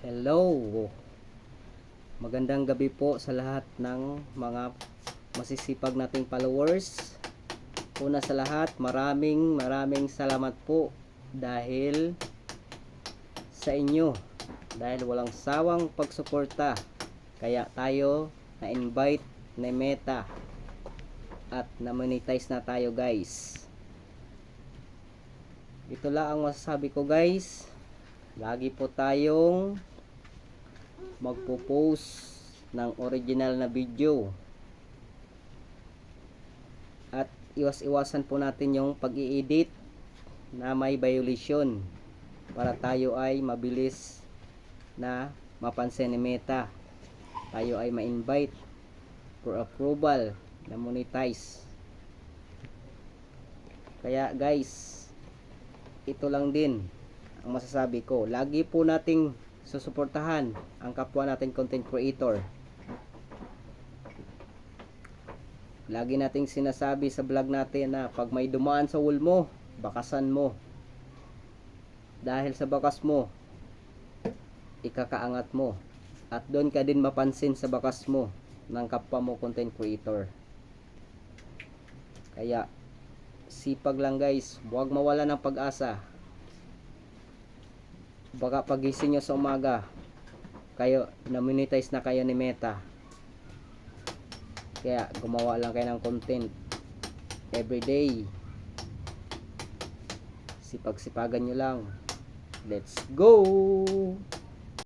Hello! Magandang gabi po sa lahat ng mga masisipag nating followers. Una sa lahat, maraming salamat po dahil sa inyo. Dahil walang sawang pagsuporta. Kaya tayo na-invite na Meta at na-monetize na tayo, guys. Ito lang ang masasabi ko, guys. Lagi po tayong magpo-post ng original na video at iwas-iwasan po natin yung pag-i-edit na may violation para tayo ay mabilis na mapansin ni Meta, tayo ay ma-invite for approval na monetize. Kaya guys, ito lang din ang masasabi ko. Lagi po nating susuportahan ang kapwa nating content creator. Lagi nating sinasabi sa vlog natin na pag may dumaan sa wall mo, bakasan mo. Dahil sa bakas mo, ikakaangat mo. At doon ka din mapansin sa bakas mo ng kapwa mo content creator. Kaya sipag lang guys, huwag mawala ng pag-asa. Baka pagising nyo sa umaga, kayo na-monetize na kayo ni Meta. Kaya gumawa lang kayo ng content everyday. Sipag-sipagan nyo lang. Let's go!